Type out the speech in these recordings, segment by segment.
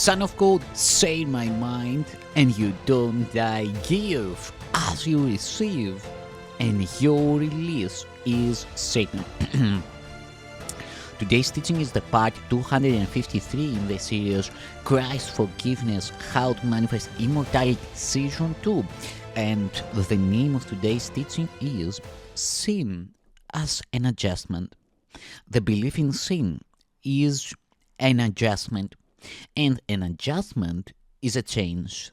Son of God, say my mind, and you don't die. Give as you receive, and your release is Satan. Today's teaching is the part 253 in the series Christ's Forgiveness, How to Manifest Immortality Season 2. And the name of today's teaching is Sin as an Adjustment. The belief in sin is an adjustment, and an adjustment is a change,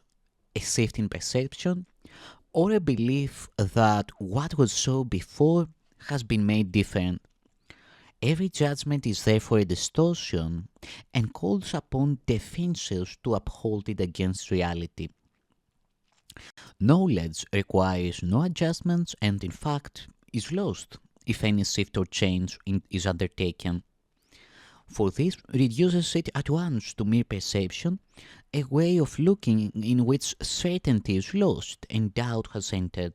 a shift in perception, or a belief that what was so before has been made different. Every judgment is therefore a distortion and calls upon defenses to uphold it against reality. Knowledge requires no adjustments and, in fact, is lost if any shift or change is undertaken. For this reduces it at once to mere perception, a way of looking in which certainty is lost and doubt has entered.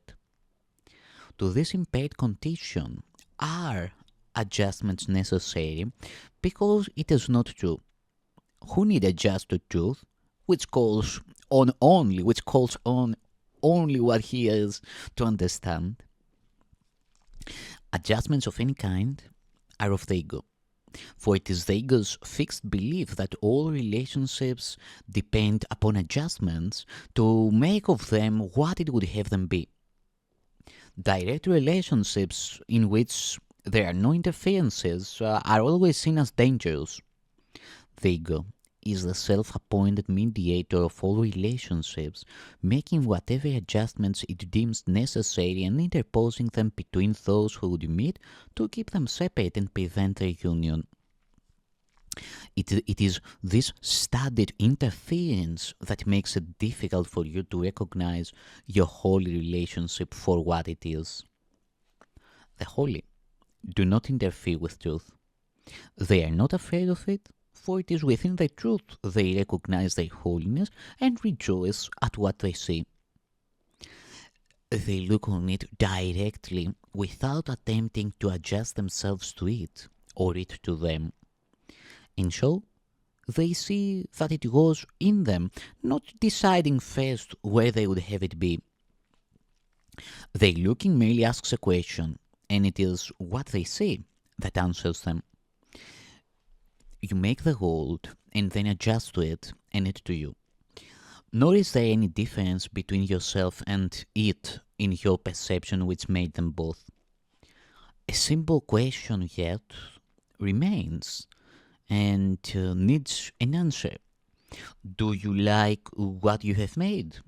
To this impaired condition are adjustments necessary because it is not true. Who need adjust to truth, which calls on only what he is to understand? Adjustments of any kind are of the ego, for it is the ego's fixed belief that all relationships depend upon adjustments to make of them what it would have them be. Direct relationships in which there are no interferences are always seen as dangerous. The ego is the self-appointed mediator of all relationships, making whatever adjustments it deems necessary and interposing them between those who would meet to keep them separate and prevent their union. It is this studied interference that makes it difficult for you to recognize your holy relationship for what it is. The holy do not interfere with truth. They are not afraid of it, for it is within the truth they recognize their holiness and rejoice at what they see. They look on it directly without attempting to adjust themselves to it or it to them. And so, they see that it was in them, not deciding first where they would have it be. Their looking merely asks a question, and it is what they see that answers them. You make the world and then adjust to it and it to you. Nor is there any difference between yourself and it in your perception which made them both. A simple question yet remains and needs an answer. Do you like what you have made?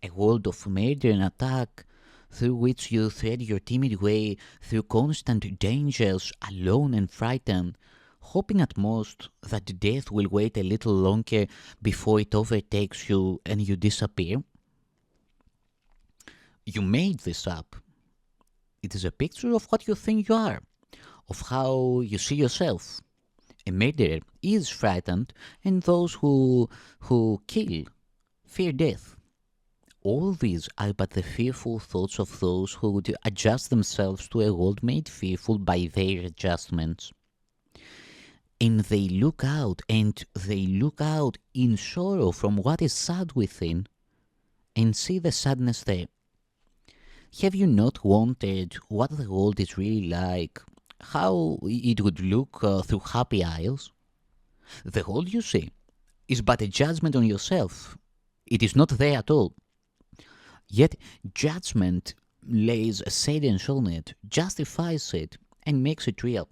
A world of murder and attack through which you thread your timid way through constant dangers, alone and frightened, hoping at most that death will wait a little longer before it overtakes you and you disappear? You made this up. It is a picture of what you think you are, of how you see yourself. A murderer is frightened, and those who kill fear death. All these are but the fearful thoughts of those who would adjust themselves to a world made fearful by their adjustments. And they look out in sorrow from what is sad within, and see the sadness there. Have you not wondered what the world is really like, how it would look through happy eyes? The world you see is but a judgment on yourself. It is not there at all. Yet judgment lays a sentence on it, justifies it, and makes it real.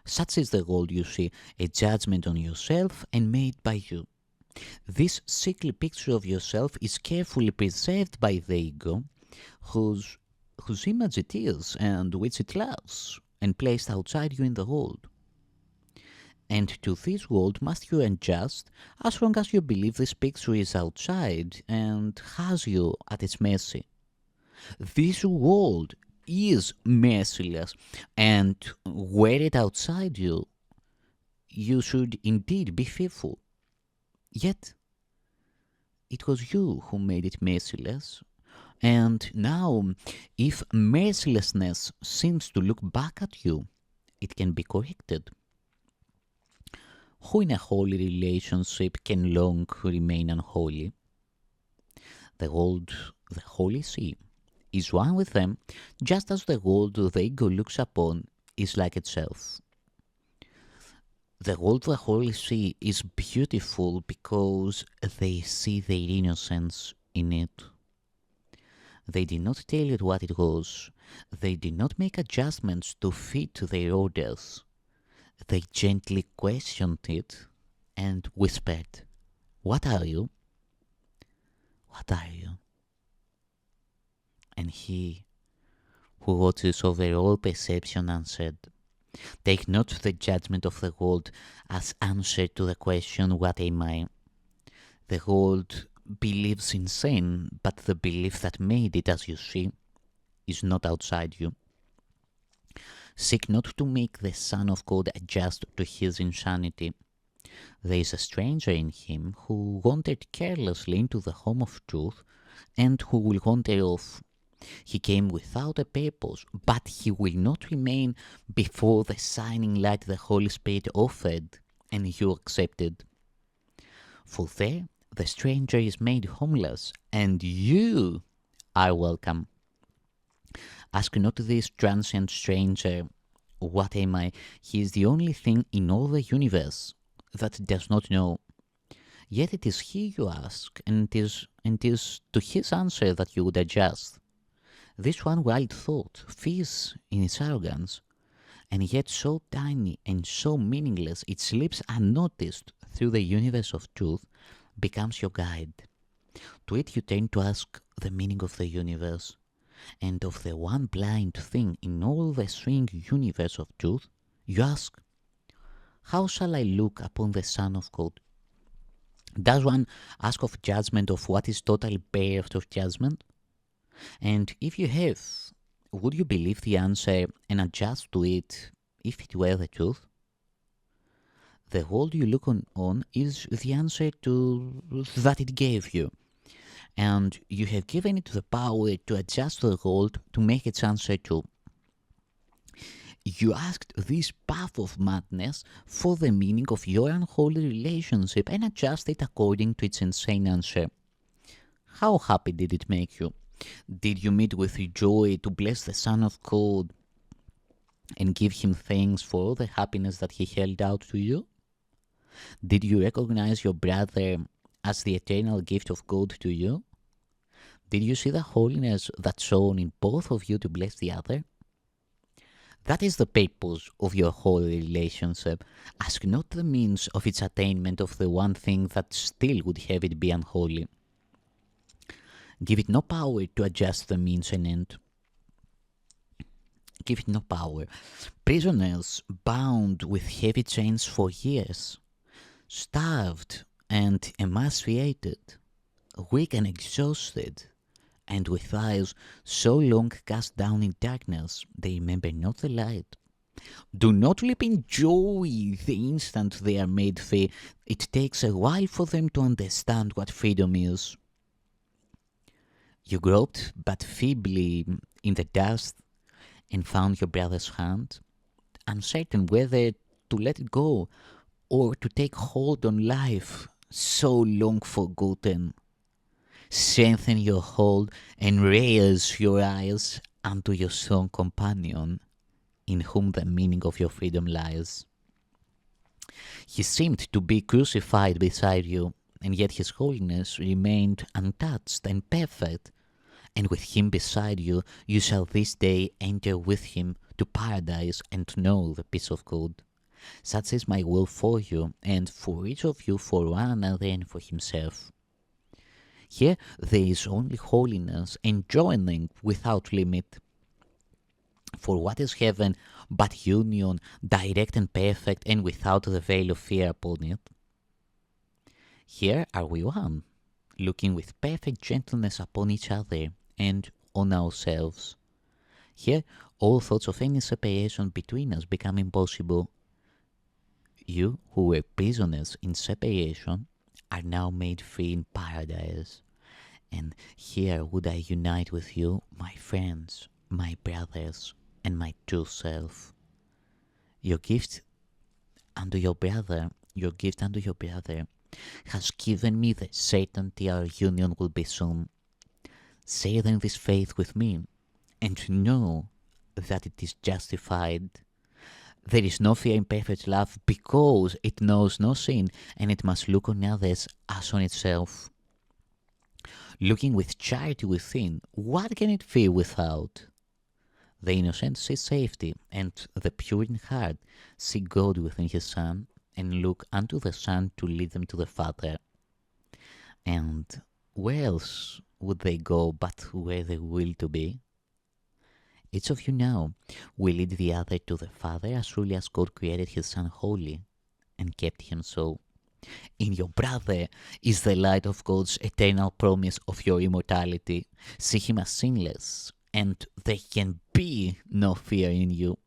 Such is the world you see, a judgment on yourself and made by you. This sickly picture of yourself is carefully preserved by the ego, whose image it is and which it loves, and placed outside you in the world. And to this world must you adjust as long as you believe this picture is outside and has you at its mercy. This world is merciless, and were it outside you, you should indeed be fearful. Yet, it was you who made it merciless, and now, if mercilessness seems to look back at you, it can be corrected. Who in a holy relationship can long remain unholy? The gold, the holy sea, is one with them, just as the gold the ego looks upon is like itself. The gold the holy sea is beautiful because they see their innocence in it. They did not tell it what it was. They did not make adjustments to fit their orders. They gently questioned it and whispered, "What are you? What are you?" And he, who watches over all perception, answered, "Take not the judgment of the world as answer to the question, what am I? The world believes in sin, but the belief that made it, as you see, is not outside you. Seek not to make the Son of God adjust to his insanity. There is a stranger in him who wandered carelessly into the home of truth, and who will wander off. He came without a purpose, but he will not remain before the shining light the Holy Spirit offered, and you accepted. For there the stranger is made homeless, and you are welcome. Ask not this transient stranger, what am I? He is the only thing in all the universe that does not know. Yet it is he you ask, and it is to his answer that you would adjust. This one wild thought, fierce in its arrogance, and yet so tiny and so meaningless it slips unnoticed through the universe of truth, becomes your guide. To it you turn to ask the meaning of the universe, and of the one blind thing in all the swing universe of truth, you ask, how shall I look upon the Son of God? Does one ask of judgment of what is totally bereft of judgment? And if you have, would you believe the answer and adjust to it if it were the truth? The world you look on is the answer to that it gave you, and you have given it the power to adjust the world to make its answer true. You asked this path of madness for the meaning of your unholy relationship and adjust it according to its insane answer. How happy did it make you? Did you meet with joy to bless the Son of God and give him thanks for all the happiness that he held out to you? Did you recognize your brother as the eternal gift of God to you? Did you see the holiness that shone in both of you to bless the other? That is the purpose of your holy relationship. Ask not the means of its attainment of the one thing that still would have it be unholy. Give it no power to adjust the means and end. Give it no power. Prisoners bound with heavy chains for years, starved and emaciated, weak and exhausted, and with eyes so long cast down in darkness they remember not the light. Do not leap in joy the instant they are made free. It takes a while for them to understand what freedom is. You groped but feebly in the dust and found your brother's hand, uncertain whether to let it go or to take hold on life so long forgotten. Strengthen your hold and raise your eyes unto your strong companion, in whom the meaning of your freedom lies. He seemed to be crucified beside you, and yet his holiness remained untouched and perfect, and with him beside you, you shall this day enter with him to paradise and know the peace of God. Such is my will for you, and for each of you, for one another and for himself. Here there is only holiness and joining without limit. For what is heaven but union, direct and perfect, and without the veil of fear upon it? Here are we one, looking with perfect gentleness upon each other and on ourselves. Here all thoughts of any separation between us become impossible. You who were prisoners in separation are now made free in paradise. And here would I unite with you, my friends, my brothers, and my true self. Your gift unto your brother your gift unto your brother, has given me the certainty our union will be soon. Share then this faith with me, and know that it is justified. There is no fear in perfect love, because it knows no sin, and it must look on others as on itself. Looking with charity within, what can it fear without? The innocent see safety, and the pure in heart see God within his Son, and look unto the Son to lead them to the Father. And where else would they go but where they will to be? Each of you now will lead the other to the Father as truly as God created his Son holy and kept him so. In your brother is the light of God's eternal promise of your immortality. See him as sinless, and there can be no fear in you.